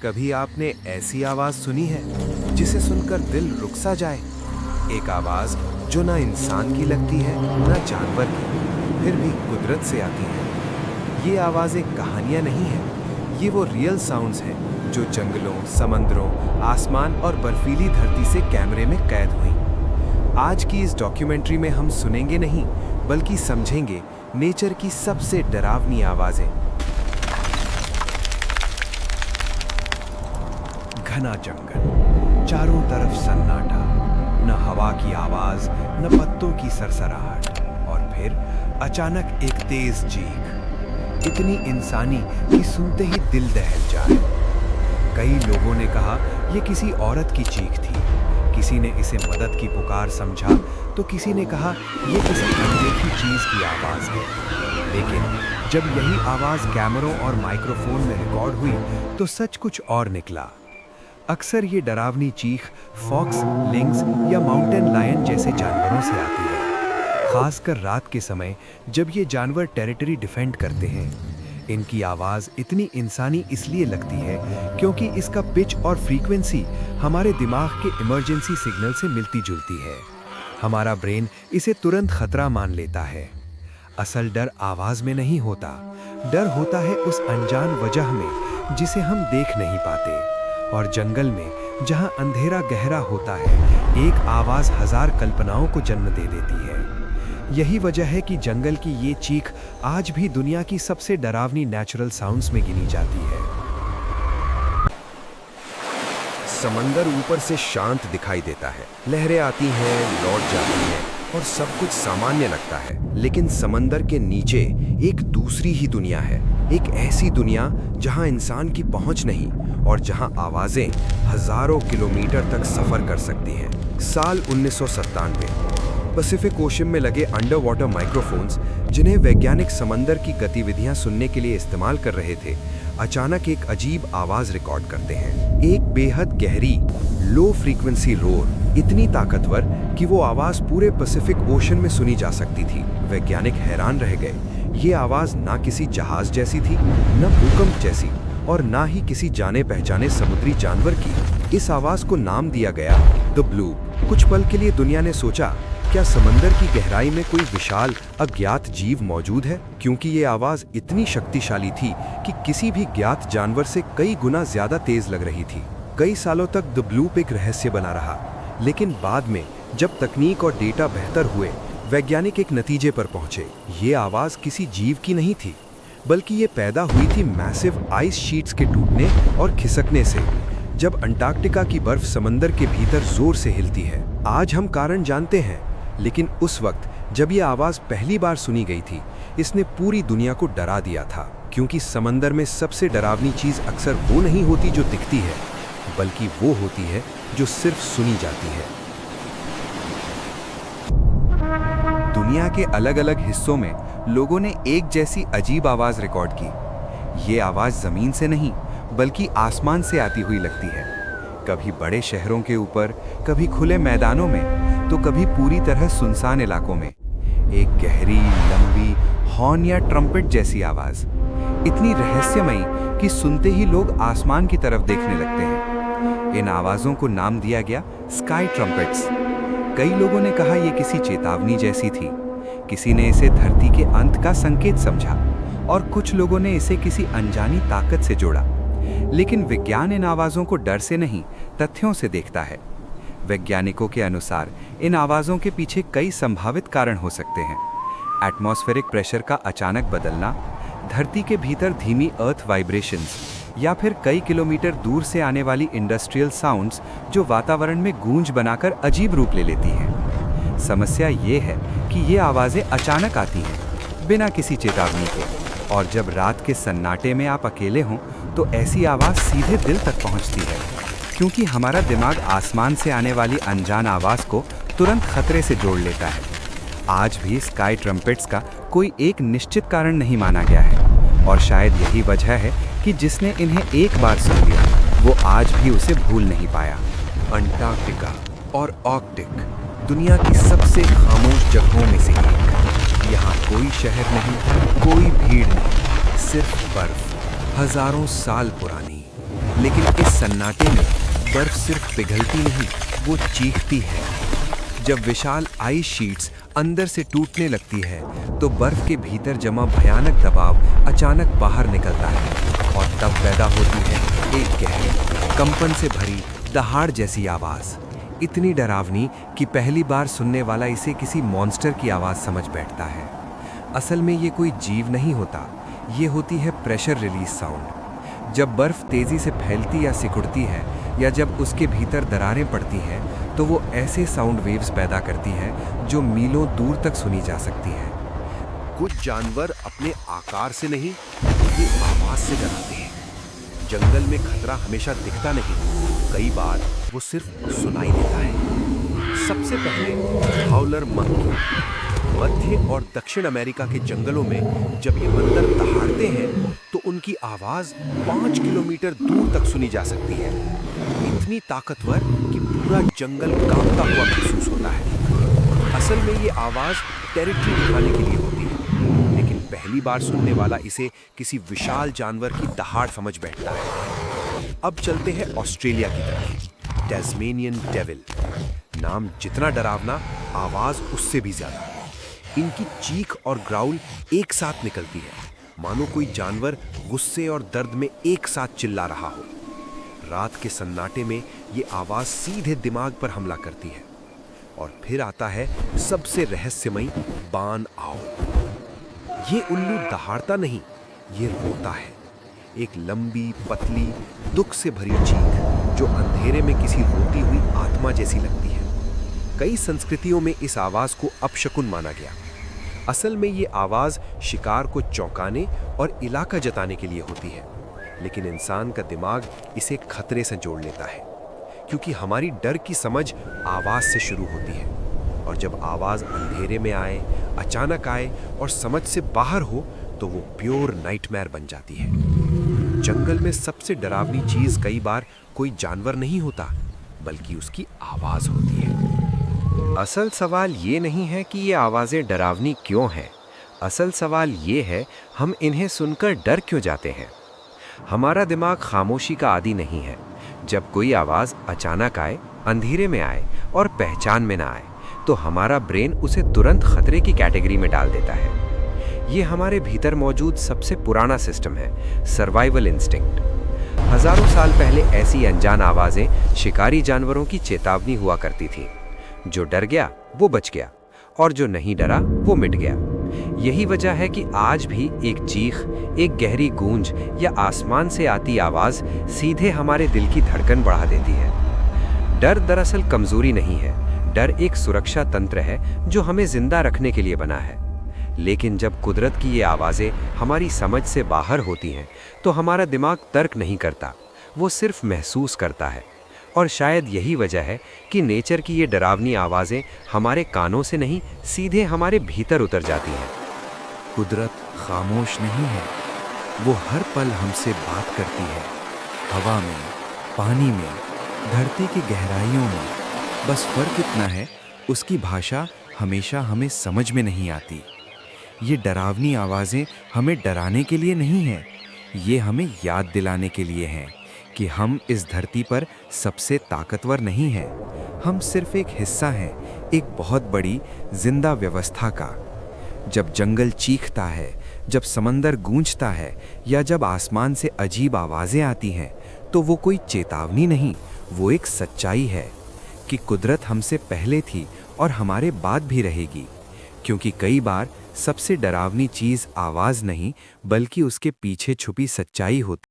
कभी आपने ऐसी आवाज सुनी है जिसे सुनकर दिल रुक सा जाए? एक आवाज जो ना इंसान की लगती है ना जानवर की, फिर भी कुदरत से आती है। ये आवाजें कहानियां नहीं हैं, ये वो रियल साउंड्स हैं जो जंगलों, समंदरों, आसमान और बर्फीली धरती से कैमरे में कैद हुई। आज की इस डॉक्यूमेंट्री में हम सुनेंगे नहीं, बल्कि समझेंगे नेचर की सबसे डरावनी आवाजें। घना जंगल, चारों तरफ सन्नाटा, न हवा की आवाज न पत्तों की सरसराहट, और फिर अचानक एक तेज चीख, इतनी इंसानी कि सुनते ही दिल दहल जाए। कई लोगों ने कहा यह किसी औरत की चीख थी, किसी ने इसे मदद की पुकार समझा, तो किसी ने कहा यह किसी अनदेखी चीज की आवाज है। लेकिन जब यही आवाज कैमरों और माइक्रोफोन में रिकॉर्ड हुई तो सच कुछ और निकला। अक्सर ये डरावनी चीख फॉक्स, लिंक्स या माउंटेन लायन जैसे जानवरों से आती है, खासकर रात के समय जब ये जानवर टेरिटरी डिफेंड करते हैं। इनकी आवाज़ इतनी इंसानी इसलिए लगती है क्योंकि इसका पिच और फ्रीक्वेंसी हमारे दिमाग के इमरजेंसी सिग्नल से मिलती जुलती है। हमारा ब्रेन इसे तुरंत खतरा मान लेता है। असल डर आवाज़ में नहीं होता, डर होता है उस अनजान वजह में जिसे हम देख नहीं पाते। और जंगल में जहां अंधेरा गहरा होता है, एक आवाज हजार कल्पनाओं को जन्म दे देती है। यही वजह है कि जंगल की ये चीख आज भी दुनिया की सबसे डरावनी नेचुरल साउंड्स में गिनी जाती है। समंदर ऊपर से शांत दिखाई देता है, लहरें आती हैं, लौट जाती हैं और सब कुछ सामान्य लगता है। लेकिन समंदर के नीचे एक दूसरी ही दुनिया है, एक ऐसी दुनिया जहां इंसान की पहुंच नहीं और जहां आवाजें हजारों किलोमीटर तक सफर कर सकती हैं। साल 1997, पैसिफिक ओशन में लगे अंडर वाटर माइक्रोफोन्स, जिन्हें वैज्ञानिक समंदर की गतिविधियां सुनने के लिए इस्तेमाल कर रहे थे, अचानक एक अजीब आवाज रिकॉर्ड करते हैं। एक बेहद गहरी, लो फ्रीक्वेंसी रोर, इतनी ताकतवर कि वो आवाज पूरे पैसिफिक ओशन में सुनी जा सकती थी। वैज्ञानिक हैरान रह गए। ये आवाज ना किसी जहाज जैसी थी, न भूकंप जैसी, और ना ही किसी जाने पहचाने समुद्री जानवर की। इस आवाज को नाम दिया गया द ब्लू। कुछ पल के लिए दुनिया ने सोचा, क्या समंदर की गहराई में कोई विशाल अज्ञात जीव मौजूद है? क्योंकि ये आवाज इतनी शक्तिशाली थी कि किसी भी ज्ञात जानवर से कई गुना ज्यादा तेज लग रही थी। कई सालों तक द ब्लू एक रहस्य बना रहा, लेकिन बाद में जब तकनीक और डेटा बेहतर हुए, वैज्ञानिक एक नतीजे पर पहुंचे। ये आवाज किसी जीव की नहीं थी, बल्कि ये पैदा हुई थी मैसिव आइस शीट्स के टूटने और खिसकने से, जब अंटार्कटिका की बर्फ समंदर के भीतर जोर से हिलती है। आज हम कारण जानते हैं, लेकिन उस वक्त जब ये आवाज पहली बार सुनी गई थी, इसने पूरी दुनिया को डरा दिया था। क्योंकि समंदर में सबसे डरावनी चीज अक्सर वो नहीं होती जो दिखती है, बल्कि वो होती है जो सिर्फ सुनी जाती है। दुनिया के अलग अलग हिस्सों में लोगों ने एक जैसी अजीब आवाज रिकॉर्ड की। ये आवाज जमीन से नहीं, बल्कि आसमान से आती हुई लगती है। कभी बड़े शहरों के ऊपर, कभी खुले मैदानों में, तो कभी पूरी तरह सुनसान इलाकों में। एक गहरी, लंबी हॉर्न या ट्रम्पेट जैसी आवाज, इतनी रहस्यमयी कि सुनते ही लोग आसमान की तरफ देखने लगते हैं। इन आवाजों को नाम दिया गया स्काई ट्रम्पेट्स। कई लोगों ने कहा यह किसी चेतावनी जैसी थी, किसी ने इसे धरती के अंत का संकेत समझा, और कुछ लोगों ने इसे किसी अनजानी ताकत से जोड़ा। लेकिन विज्ञान इन आवाज़ों को डर से नहीं, तथ्यों से देखता है। वैज्ञानिकों के अनुसार इन आवाज़ों के पीछे कई संभावित कारण हो सकते हैं। एटमॉस्फेरिक प्रेशर का अचानक बदलना, धरती के भीतर धीमी अर्थ वाइब्रेशंस, या फिर कई किलोमीटर दूर से आने वाली इंडस्ट्रियल साउंड्स जो वातावरण में गूंज बनाकर अजीब रूप ले लेती हैं। समस्या ये है कि ये आवाज़ें अचानक आती हैं, बिना किसी चेतावनी के, और जब रात के सन्नाटे में आप अकेले हों तो ऐसी आवाज़ सीधे दिल तक पहुंचती है। क्योंकि हमारा दिमाग आसमान से आने वाली अनजान आवाज़ को तुरंत खतरे से जोड़ लेता है। आज भी स्काई ट्रम्पेट्स का कोई एक निश्चित कारण नहीं माना गया है, और शायद यही वजह है कि जिसने इन्हें एक बार सुन लिया, वो आज भी उसे भूल नहीं पाया। अंटार्कटिका और आर्कटिक दुनिया की सबसे खामोश जगहों में से एक। यहाँ कोई शहर नहीं, कोई भीड़ नहीं, सिर्फ बर्फ, हजारों साल पुरानी। लेकिन इस सन्नाटे में बर्फ सिर्फ पिघलती नहीं, वो चीखती है। जब विशाल आइस शीट्स अंदर से टूटने लगती है तो बर्फ के भीतर जमा भयानक दबाव अचानक बाहर निकलता है और तब पैदा होती है एक गहरी, कंपन से भरी दहाड़ जैसी आवाज, इतनी डरावनी कि पहली बार सुनने वाला इसे किसी मॉन्स्टर की आवाज समझ बैठता है। असल में ये कोई जीव नहीं होता, ये होती है प्रेशर रिलीज साउंड। जब बर्फ तेजी से फैलती या सिकुड़ती है या जब उसके भीतर दरारें पड़ती हैं तो वो ऐसे साउंड वेव्स पैदा करती है जो मीलों दूर तक सुनी जा सकती है। कुछ जानवर अपने आकार से नहीं, ये आवाज से डराते हैं। जंगल में खतरा हमेशा दिखता नहीं, कई बार वो सिर्फ सुनाई देता है। सबसे पहले हाउलर मंकी। मध्य और दक्षिण अमेरिका के जंगलों में जब ये बंदर दहाड़ते हैं तो उनकी आवाज 5 किलोमीटर दूर तक सुनी जा सकती है, इतनी ताकतवर कि पूरा जंगल कांपता हुआ महसूस होता है। असल में ये आवाज टेरिटरी दिखाने के लिए होती है, लेकिन पहली बार सुनने वाला इसे किसी विशाल जानवर की दहाड़ समझ बैठता है। अब चलते हैं ऑस्ट्रेलिया की तरफ। टैस्मेनियन डेविल। नाम जितना डरावना, आवाज उससे भी ज्यादा। इनकी चीख और ग्राउल एक साथ निकलती है, मानो कोई जानवर गुस्से और दर्द में एक साथ चिल्ला रहा हो। रात के सन्नाटे में ये आवाज सीधे दिमाग पर हमला करती है। और फिर आता है सबसे रहस्यमयी बान आओ। ये उल्लू दहाड़ता नहीं, ये रोता है, एक लंबी पतली दुख से भरी चीख जो अंधेरे में किसी रोती हुई आत्मा जैसी लगती है। कई संस्कृतियों में इस आवाज को अपशकुन माना गया। असल में ये आवाज शिकार को चौंकाने और इलाका जताने के लिए होती है, लेकिन इंसान का दिमाग इसे खतरे से जोड़ लेता है, क्योंकि हमारी डर की समझ आवाज से शुरू होती है। और जब आवाज अंधेरे में आए, अचानक आए और समझ से बाहर हो तो वो प्योर नाइटमेयर बन जाती है। जंगल में सबसे डरावनी चीज कई बार कोई जानवर नहीं होता, बल्कि उसकी आवाज होती है। असल सवाल ये नहीं है कि ये आवाज़ें डरावनी क्यों हैं। असल सवाल ये है, हम इन्हें सुनकर डर क्यों जाते हैं। हमारा दिमाग खामोशी का आदी नहीं है। जब कोई आवाज़ अचानक आए, अंधेरे में आए और पहचान में ना आए, तो हमारा ब्रेन उसे तुरंत खतरे की कैटेगरी में डाल देता है। ये हमारे भीतर मौजूद सबसे पुराना सिस्टम है, सर्वाइवल इंस्टिंक्ट। हजारों साल पहले ऐसी अनजान आवाज़ें शिकारी जानवरों की चेतावनी हुआ करती थी। जो डर गया वो बच गया और जो नहीं डरा वो मिट गया। यही वजह है कि आज भी एक चीख, एक गहरी गूंज या आसमान से आती आवाज सीधे हमारे दिल की धड़कन बढ़ा देती है। डर दरअसल कमजोरी नहीं है, डर एक सुरक्षा तंत्र है जो हमें जिंदा रखने के लिए बना है। लेकिन जब कुदरत की ये आवाजें हमारी समझ से बाहर होती हैं तो हमारा दिमाग तर्क नहीं करता, वो सिर्फ महसूस करता है। और शायद यही वजह है कि नेचर की ये डरावनी आवाज़ें हमारे कानों से नहीं, सीधे हमारे भीतर उतर जाती हैं। कुदरत खामोश नहीं है, वो हर पल हमसे बात करती है, हवा में, पानी में, धरती की गहराइयों में। बस फर्क इतना है, उसकी भाषा हमेशा हमें समझ में नहीं आती। ये डरावनी आवाज़ें हमें डराने के लिए नहीं हैं, ये हमें याद दिलाने के लिए हैं कि हम इस धरती पर सबसे ताकतवर नहीं हैं। हम सिर्फ एक हिस्सा हैं, एक बहुत बड़ी जिंदा व्यवस्था का। जब जंगल चीखता है, जब समंदर गूंजता है या जब आसमान से अजीब आवाज़ें आती हैं, तो वो कोई चेतावनी नहीं, वो एक सच्चाई है कि कुदरत हमसे पहले थी और हमारे बाद भी रहेगी। क्योंकि कई बार सबसे डरावनी चीज़ आवाज़ नहीं, बल्कि उसके पीछे छुपी सच्चाई होती